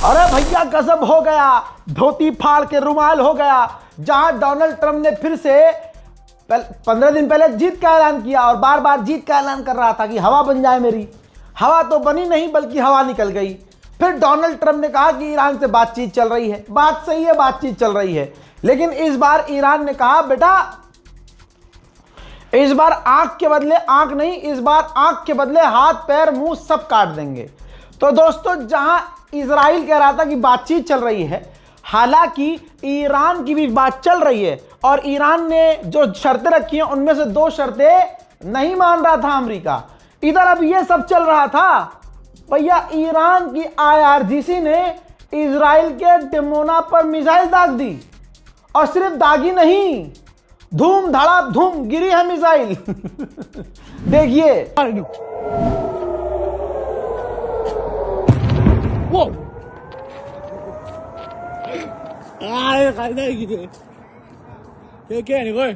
अरे भैया गजब हो गया, धोती फाड़ के रुमाल हो गया। जहां डोनाल्ड ट्रंप ने फिर से 15 दिन पहले जीत का ऐलान किया और बार बार जीत का ऐलान कर रहा था कि हवा बन जाए मेरी, हवा तो बनी नहीं बल्कि हवा निकल गई। फिर डोनाल्ड ट्रंप ने कहा कि ईरान से बातचीत चल रही है। बात सही है, बातचीत चल रही है, लेकिन इस बार ईरान ने कहा बेटा इस बार आंख के बदले आंख नहीं, इस बार आंख के बदले हाथ पैर मुंह सब काट देंगे। तो दोस्तों, जहां इजराइल कह रहा था कि बातचीत चल रही है, हालांकि ईरान की भी बात चल रही है और ईरान ने जो शर्तें रखी हैं उनमें से 2 शर्तें नहीं मान रहा था अमेरिका। इधर अब ये सब चल रहा था भैया, ईरान की IRGC ने इजराइल के डिमोना पर मिसाइल दाग दी और सिर्फ दागी नहीं, धूम धड़ाम धूम गिरी है मिसाइल। देखिए वो क्या 이걸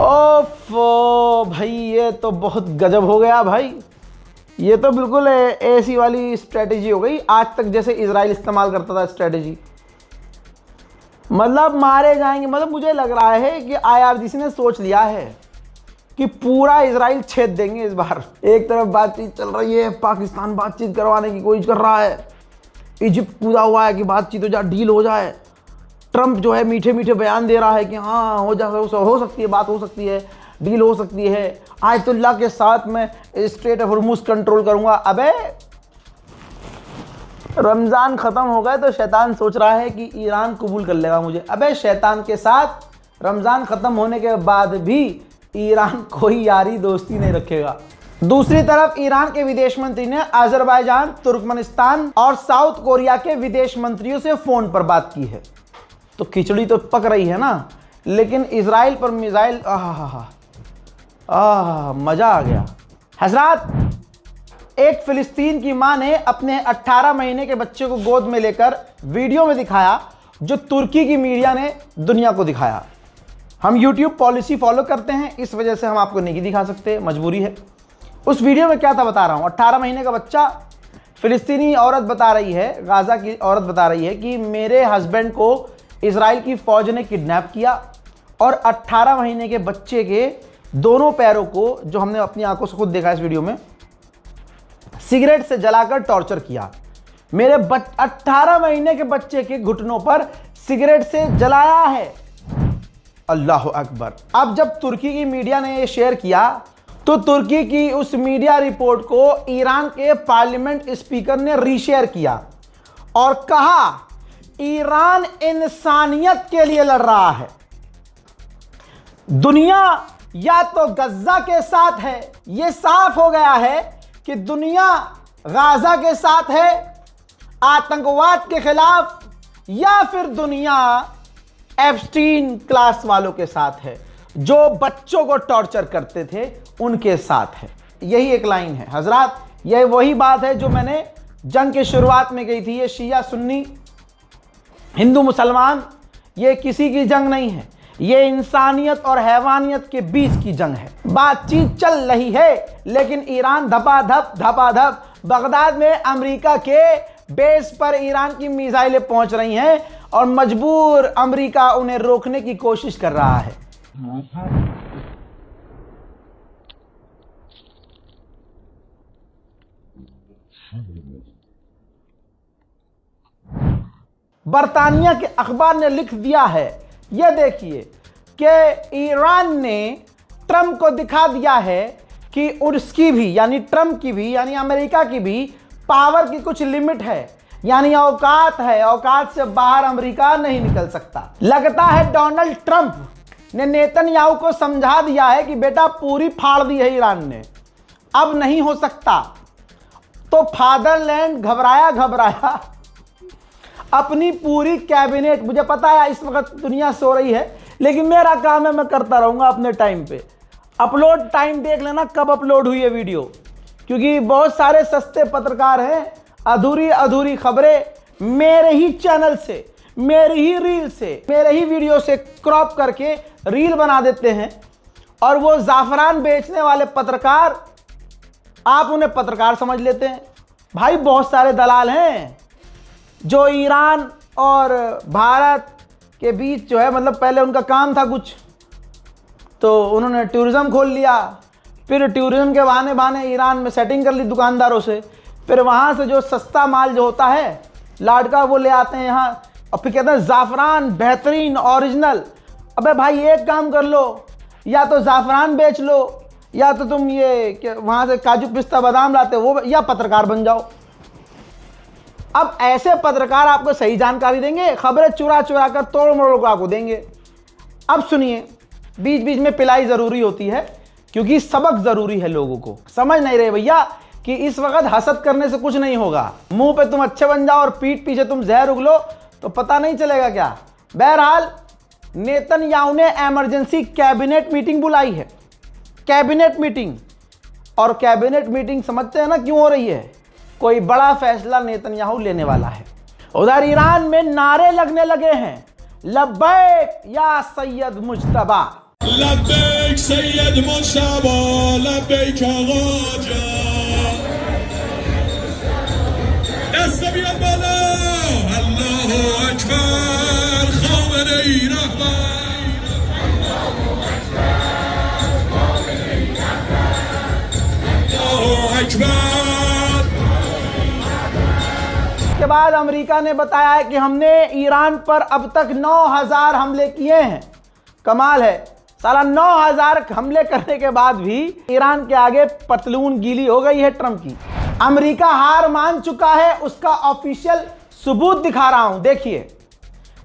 ओफो भाई, ये तो बहुत गजब हो गया भाई। ये तो बिल्कुल ऐसी वाली स्ट्रेटेजी हो गई आज तक जैसे इजराइल इस्तेमाल करता था स्ट्रेटेजी। मतलब मारे जाएंगे, मतलब मुझे लग रहा है कि IRGC ने सोच लिया है कि पूरा इजराइल छेद देंगे इस बार। एक तरफ बातचीत चल रही है, पाकिस्तान बातचीत करवाने की कोशिश कर रहा है, इजिप्ट कूदा हुआ है कि बातचीत हो जाए, डील हो जाए। ट्रंप जो है मीठे मीठे बयान दे रहा है कि हाँ हो सकती है, बात हो सकती है, डील हो सकती है, आयतुल्लाह के साथ मैं स्ट्रेट ऑफ हॉर्मुज़ कंट्रोल करूंगा। अबे रमज़ान ख़त्म हो गए तो शैतान सोच रहा है कि ईरान कबूल कर लेगा मुझे। अबे शैतान के साथ रमज़ान ख़त्म होने के बाद भी ईरान कोई यारी दोस्ती नहीं रखेगा। दूसरी तरफ ईरान के विदेश मंत्री ने अजरबैजान, तुर्कमेनिस्तान और साउथ कोरिया के विदेश मंत्रियों से फ़ोन पर बात की है। तो खिचड़ी तो पक रही है ना, लेकिन इजराइल पर मिसाइल, मज़ा आ गया। हजरात, एक फ़िलिस्तीन की मां ने अपने 18 महीने के बच्चे को गोद में लेकर वीडियो में दिखाया जो तुर्की की मीडिया ने दुनिया को दिखाया। हम YouTube पॉलिसी फॉलो करते हैं, इस वजह से हम आपको नहीं दिखा सकते, मजबूरी है। उस वीडियो में क्या था बता रहा हूँ। 18 महीने का बच्चा, फ़िलिस्तीनी औरत बता रही है, गाज़ा की औरत बता रही है कि मेरे हस्बैंड को इजराइल की फ़ौज ने किडनैप किया और 18 महीने के बच्चे के दोनों पैरों को, जो हमने अपनी आंखों से खुद देखा इस वीडियो में, सिगरेट से जलाकर टॉर्चर किया। मेरे 18 महीने के बच्चे के घुटनों पर सिगरेट से जलाया है। अल्लाह अकबर। अब जब तुर्की की मीडिया ने यह शेयर किया तो तुर्की की उस मीडिया रिपोर्ट को ईरान के पार्लियामेंट स्पीकर ने रीशेयर किया और कहा ईरान इंसानियत के लिए लड़ रहा है। दुनिया या तो गज्जा के साथ है, यह साफ हो गया है कि दुनिया गाजा के साथ है आतंकवाद के खिलाफ, या फिर दुनिया एप्स्टीन क्लास वालों के साथ है जो बच्चों को टॉर्चर करते थे उनके साथ है। यही एक लाइन है हजरात, यह वही बात है जो मैंने जंग के शुरुआत में कही थी। ये शिया सुन्नी, हिंदू मुसलमान, ये किसी की जंग नहीं है, ये इंसानियत और हैवानियत के बीच की जंग है। बातचीत चल रही है लेकिन ईरान धपाधप बगदाद में अमेरिका के बेस पर ईरान की मिसाइलें पहुंच रही हैं और मजबूर अमेरिका उन्हें रोकने की कोशिश कर रहा है। बरतानिया के अखबार ने लिख दिया है, यह देखिए कि ईरान ने ट्रंप को दिखा दिया है कि उसकी भी, यानी ट्रंप की भी, यानी अमेरिका की भी पावर की कुछ लिमिट है, यानी औकात है, औकात से बाहर अमेरिका नहीं निकल सकता। लगता है डोनाल्ड ट्रंप ने नेतन्याहू को समझा दिया है कि बेटा पूरी फाड़ दी है ईरान ने, अब नहीं हो सकता। तो फादरलैंड घबराया अपनी पूरी कैबिनेट, मुझे पता है इस वक्त दुनिया सो रही है, लेकिन मेरा काम है मैं करता रहूंगा अपने टाइम पे। अपलोड टाइम देख लेना कब अपलोड हुई है वीडियो, क्योंकि बहुत सारे सस्ते पत्रकार हैं, अधूरी खबरें मेरे ही चैनल से, मेरी ही रील से, मेरे ही वीडियो से क्रॉप करके रील बना देते हैं। और वो जाफरान बेचने वाले पत्रकार, आप उन्हें पत्रकार समझ लेते हैं। भाई बहुत सारे दलाल हैं जो ईरान और भारत के बीच जो है, मतलब पहले उनका काम था कुछ, तो उन्होंने टूरिज़्म खोल लिया, फिर टूरिज़्म के बहाने बहाने ईरान में सेटिंग कर ली दुकानदारों से, फिर वहाँ से जो सस्ता माल जो होता है लाडका वो ले आते हैं यहाँ, और फिर कहते हैं ज़ाफ़रान बेहतरीन ओरिजिनल। अबे भाई एक काम कर लो, या तो ज़ाफ़रान बेच लो, या तो तुम ये वहाँ से काजू पिस्ता बादाम लाते हो वो, या पत्रकार बन जाओ। अब ऐसे पत्रकार आपको सही जानकारी देंगे, खबरें चुरा चुरा कर तोड़ मरोड़ आपको देंगे। अब सुनिए, बीच बीच में पिलाई ज़रूरी होती है, क्योंकि सबक ज़रूरी है। लोगों को समझ नहीं रहे भैया कि इस वक्त हसद करने से कुछ नहीं होगा। मुंह पे तुम अच्छे बन जाओ और पीठ पीछे तुम जहर उगलो तो पता नहीं चलेगा क्या। बहरहाल नेतन्याहू ने इमरजेंसी कैबिनेट मीटिंग बुलाई है, कैबिनेट मीटिंग। और कैबिनेट मीटिंग समझते हैं ना क्यों हो रही है? कोई बड़ा फैसला नेतन्याहू लेने वाला है। उधर ईरान में नारे लगने लगे हैं, लब्बैक या सैयद मुज्तबा, लब्बैक सैयद मुज्तबा, लब्बैक आका जान, दस्त बियार बाला, अल्लाहु अकबर, खामेनेई रहमान, अल्लाहु अकबर। के बाद अमेरिका ने बताया है कि हमने ईरान पर अब तक 9000 हमले किए हैं। कमाल है साला, 9000 हमले करने के बाद भी ईरान के आगे पतलून गीली हो गई है ट्रंप की। अमेरिका हार मान चुका है, उसका ऑफिशियल सबूत दिखा रहा हूं, देखिए।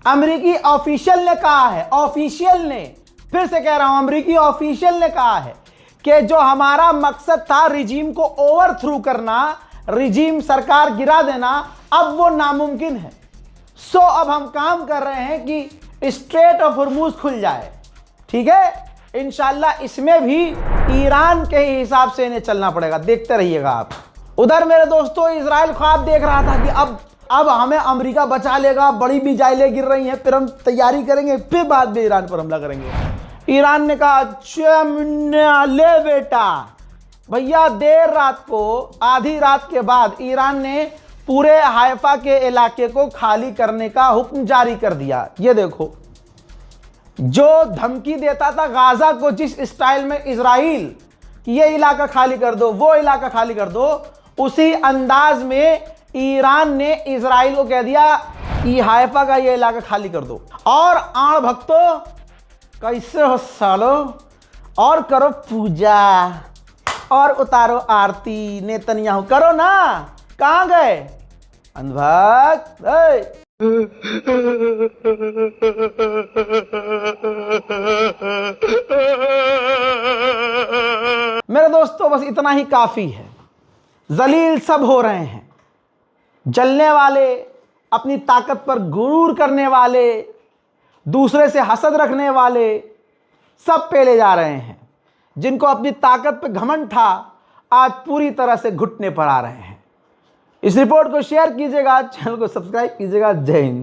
अमेरिकी ऑफिशियल ने कहा है, ऑफिशियल ने, फिर से कह रहा हूं, अमेरिकी ऑफिशियल ने कहा है कि जो हमारा मकसद था रिजीम को ओवरथ्रू करना, रिजीम सरकार गिरा देना, अब वो नामुमकिन है। सो अब हम काम कर रहे हैं कि स्ट्रेट ऑफ हॉर्मूज खुल जाए। ठीक है, इंशाल्लाह इसमें भी ईरान के ही हिसाब से इन्हें चलना पड़ेगा, देखते रहिएगा आप। उधर मेरे दोस्तों इजराइल ख्वाब देख रहा था कि अब हमें अमेरिका बचा लेगा, बड़ी मिसाइलें गिर रही हैं, फिर हम तैयारी करेंगे, फिर बाद में ईरान पर हमला करेंगे। ईरान ने कहा ले बेटा, भैया देर रात को, आधी रात के बाद ईरान ने पूरे हाइफा के इलाके को खाली करने का हुक्म जारी कर दिया। ये देखो, जो धमकी देता था गाजा को जिस स्टाइल में इजराइल कि ये इलाका खाली कर दो, वो इलाका खाली कर दो, उसी अंदाज में ईरान ने इजराइल को कह दिया कि हाइफा का ये इलाका खाली कर दो। और आण भक्तों कैसे हो सालो, और करो पूजा और उतारो आरती, नेतन्याहू करो ना। कहां गए अंधभक्त? मेरे दोस्तों बस इतना ही काफी है। जलील सब हो रहे हैं, जलने वाले, अपनी ताकत पर गुरूर करने वाले, दूसरे से हसद रखने वाले, सब पेले जा रहे हैं। जिनको अपनी ताकत पे घमंड था, आज पूरी तरह से घुटने पर आ रहे हैं। इस रिपोर्ट को शेयर कीजिएगा, चैनल को सब्सक्राइब कीजिएगा। जय हिंद।